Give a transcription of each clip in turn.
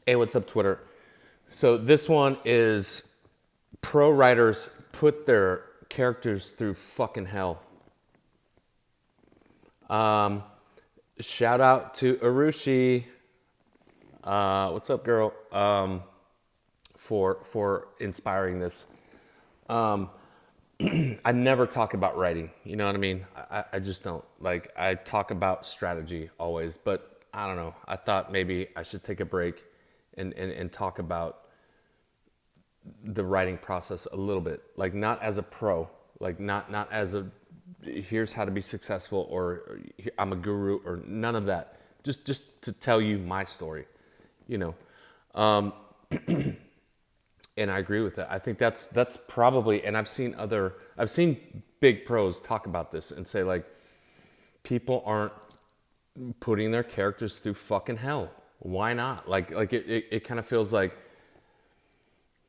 Hey, what's up, Twitter? So this one is pro writers put their characters through fucking hell. Shout out to Arushi. What's up, girl? For inspiring this. I never talk about writing. You know what I mean? I just don't. Like, I talk about strategy always, but I don't know. I thought maybe I should take a break and talk about the writing process a little bit. Like, not as a pro, like not as a here's how to be successful, or I'm a guru, or none of that. Just to tell you my story, you know. And I agree with that. I think that's probably, and I've seen big pros talk about this and say, like, people aren't putting their characters through fucking hell. Why not? Like it kind of feels like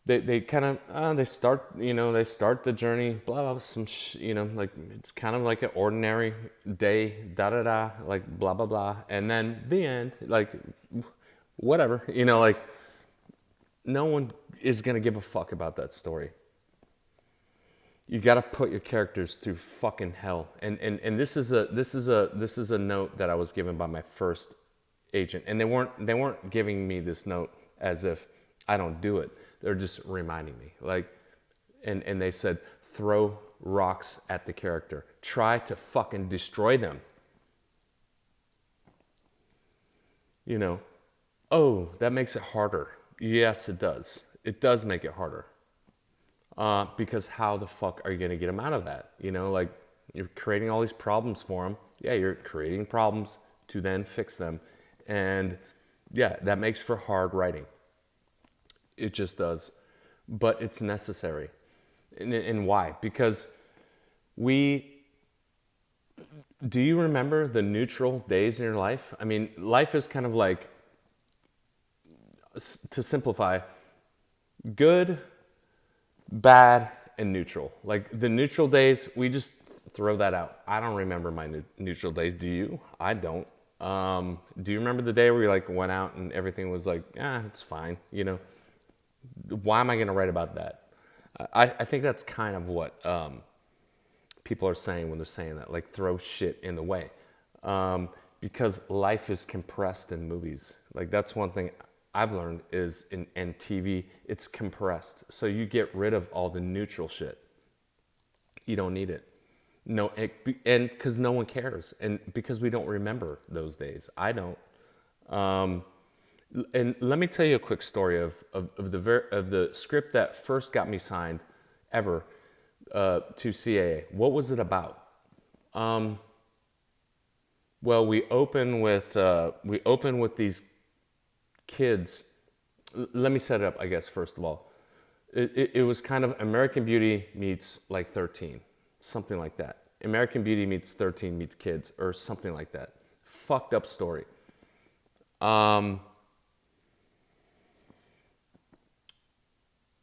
they kind of they start the journey, blah blah, like it's kind of like an ordinary day, da da da, like blah blah blah, and then the end, like whatever, like no one is gonna give a fuck about that story. You got to put your characters through fucking hell. And this is a note that I was given by my first agent, and they weren't giving me this note as if I don't do it. They're just reminding me, like, and they said, throw rocks at the character, try to fucking destroy them. Oh, that makes it harder. Yes, it does. It does make it harder. Because how the fuck are you going to get them out of that? Like, you're creating all these problems for them. Yeah, you're creating problems to then fix them. And yeah, that makes for hard writing. It just does. But it's necessary. And why? Because do you remember the neutral days in your life? I mean, life is kind of like, to simplify, good, bad, and neutral. Like, the neutral days, we just throw that out. I don't remember my neutral days. Do you? I don't. Do you remember the day where you like went out and everything was like, it's fine, Why am I going to write about that? I think that's kind of what people are saying when they're saying that, like, throw shit in the way. Because life is compressed in movies. Like, that's one thing I've learned is in TV, it's compressed. So you get rid of all the neutral shit. You don't need it. No, and because no one cares, and because we don't remember those days. I don't. And let me tell you a quick story of the script that first got me signed ever to CAA. What was it about? Well, we open with these kids. Let me set it up, I guess, first of all. It was kind of American Beauty meets like 13, something like that. American Beauty meets 13 meets Kids, or something like that. Fucked up story.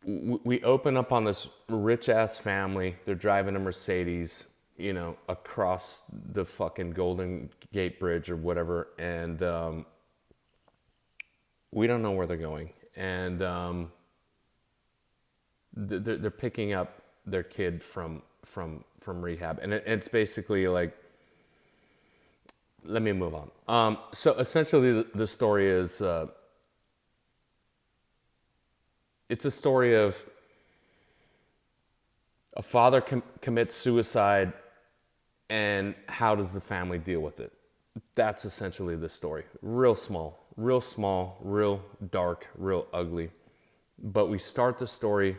We open up on this rich ass family. They're driving a Mercedes, across the fucking Golden Gate Bridge or whatever, and we don't know where they're going. And they're picking up their kid from rehab, and it's basically like, let me move on. So essentially, the story is it's a story of a father commits suicide, and how does the family deal with it? That's essentially the story. Real small, real dark, real ugly. But we start the story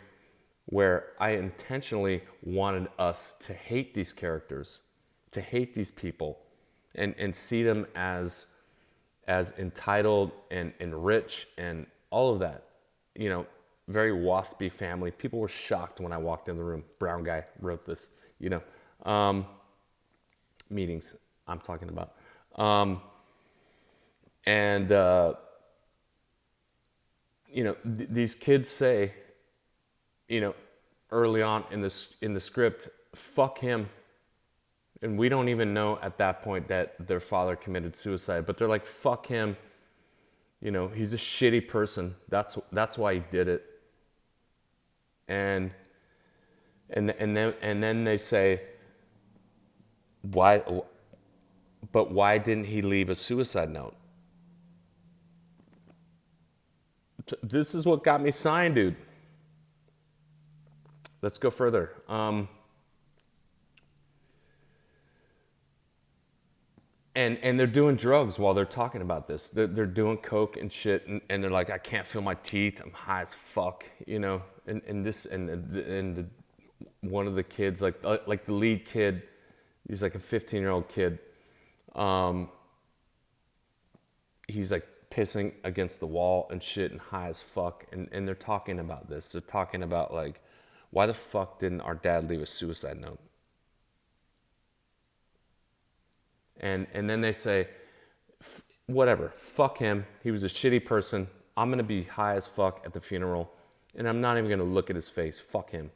where I intentionally wanted us to hate these characters, to hate these people, and see them as entitled and rich and all of that. Very waspy family. People were shocked when I walked in the room. Brown guy wrote this, meetings I'm talking about. And these kids say, early on in the script, fuck him. And we don't even know at that point that their father committed suicide, but they're like, fuck him. He's a shitty person. That's why he did it. And then they say, why? But why didn't he leave a suicide note? This is what got me signed, dude. Let's go further. And they're doing drugs while they're talking about this. They're doing coke and shit, and they're like, I can't feel my teeth. I'm high as fuck, And one of the kids, like the lead kid, he's like a 15-year-old kid. He's like pissing against the wall and shit and high as fuck. And they're talking about this. They're talking about like, why the fuck didn't our dad leave a suicide note? And then they say, whatever, fuck him. He was a shitty person. I'm going to be high as fuck at the funeral. And I'm not even going to look at his face. Fuck him.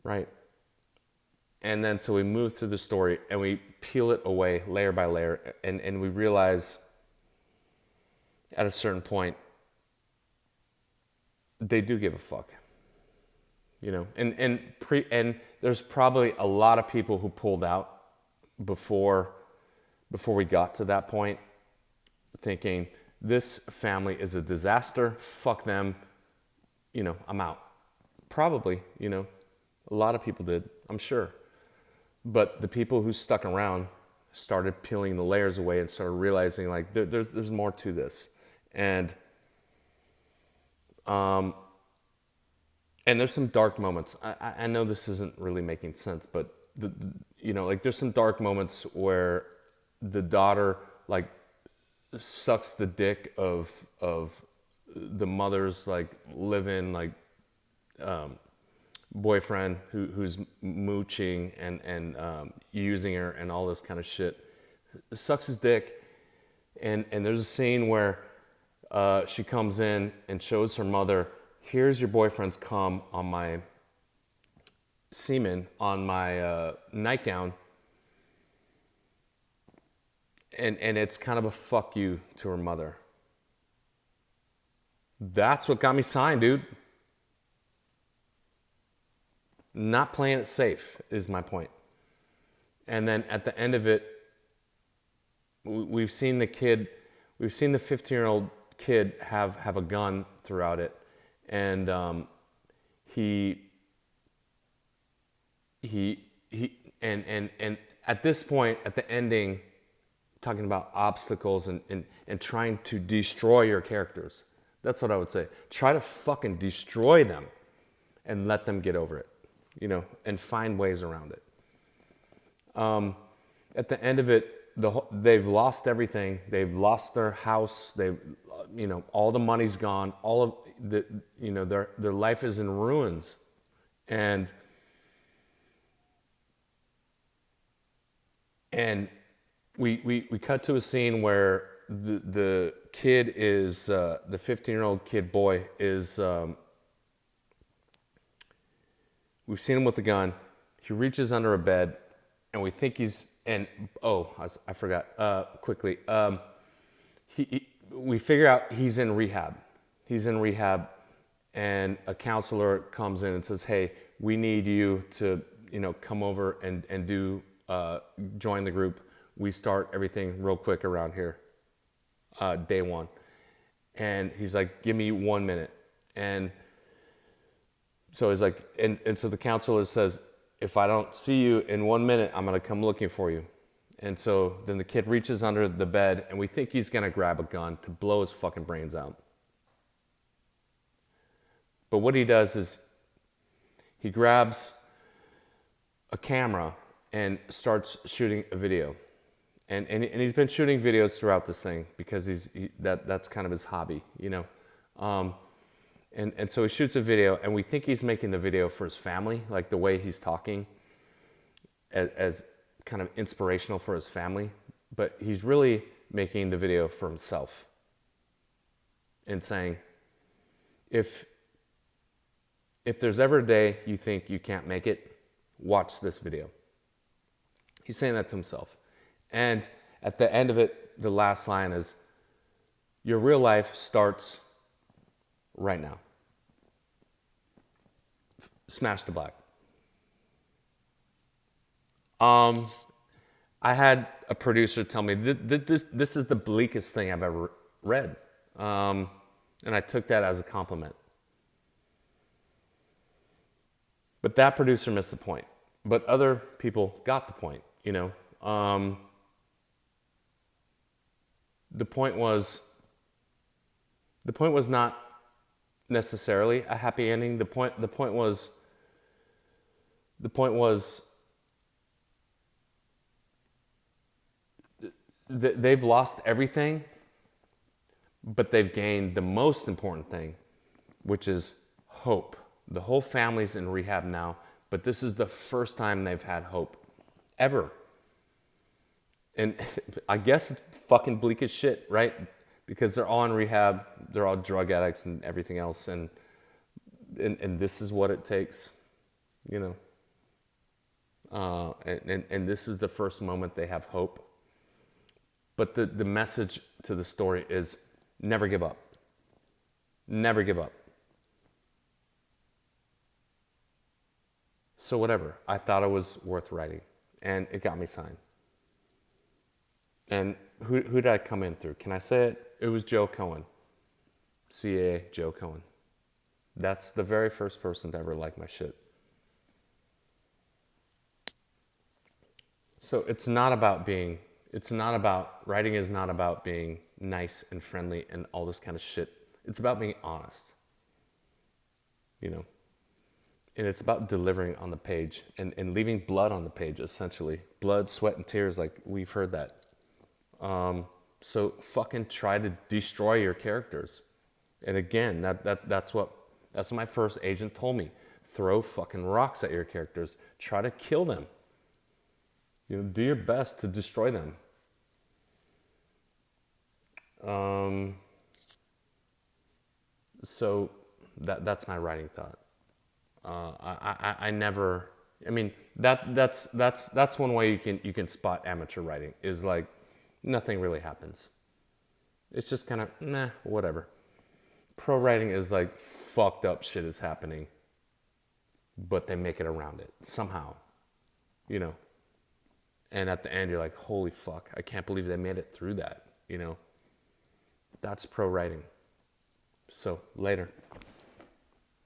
Right? And then so we move through the story and we peel it away layer by layer. And we realize at a certain point, they do give a fuck. And there's probably a lot of people who pulled out before we got to that point, thinking this family is a disaster, fuck them, I'm out. Probably, a lot of people did, I'm sure. But the people who stuck around started peeling the layers away and started realizing like there's more to this. And there's some dark moments. I know this isn't really making sense, but there's some dark moments where the daughter like sucks the dick of the mother's like live-in like boyfriend who's mooching and using her and all this kind of shit. Sucks his dick, and there's a scene where she comes in and shows her mother, here's your boyfriend's cum on my semen on my nightgown, and it's kind of a fuck you to her mother. That's what got me signed, dude. Not playing it safe is my point. And then at the end of it, we've seen the 15-year-old kid have a gun throughout it, and he at this point, at the ending, talking about obstacles and trying to destroy your characters. That's what I would say. Try to fucking destroy them and let them get over it, and find ways around it. At the end of it, they've lost everything. They've lost their house. All the money's gone. All of their life is in ruins, and we cut to a scene where the kid is the 15-year-old kid boy is. We've seen him with the gun. He reaches under a bed, and we think he's. And I forgot quickly. We figure out he's in rehab. He's in rehab, and a counselor comes in and says, "Hey, we need you to come over and do join the group. We start everything real quick around here, day one." And he's like, "Give me 1 minute." And so he's like, and so the counselor says, "If I don't see you in 1 minute, I'm going to come looking for you." And so then the kid reaches under the bed, and we think he's going to grab a gun to blow his fucking brains out. But what he does is he grabs a camera and starts shooting a video. And he's been shooting videos throughout this thing because that's kind of his hobby, And so he shoots a video, and we think he's making the video for his family, like the way he's talking as kind of inspirational for his family. But he's really making the video for himself and saying, if there's ever a day you think you can't make it, watch this video. He's saying that to himself. And at the end of it, the last line is, Your real life starts right now. Smash the black. I had a producer tell me this is the bleakest thing I've ever read. And I took that as a compliment. But that producer missed the point. But other people got the point, you know. The point was not necessarily a happy ending. The point was they've lost everything, but they've gained the most important thing, which is hope. The whole family's in rehab now, but this is the first time they've had hope ever. And I guess it's fucking bleak as shit, right? Because they're all in rehab, they're all drug addicts and everything else, and this is what it takes, you know. And this is the first moment they have hope. But the message to the story is never give up. Never give up. So whatever, I thought it was worth writing, and it got me signed. And who did I come in through? Can I say it? It was Joe Cohen. CAA Joe Cohen. That's the very first person to ever like my shit. So writing is not about being nice and friendly and all this kind of shit. It's about being honest. You know? And it's about delivering on the page and leaving blood on the page, essentially. Blood, sweat, and tears, like we've heard that. So fucking try to destroy your characters. And again, that's what my first agent told me. Throw fucking rocks at your characters. Try to kill them. You know, do your best to destroy them. So that's my writing thought. That's one way you can spot amateur writing, is like nothing really happens. It's just kind of whatever. Pro writing is like fucked up shit is happening, but they make it around it somehow, you know. And at the end you're like, holy fuck, I can't believe they made it through that, you know. That's pro writing. So later.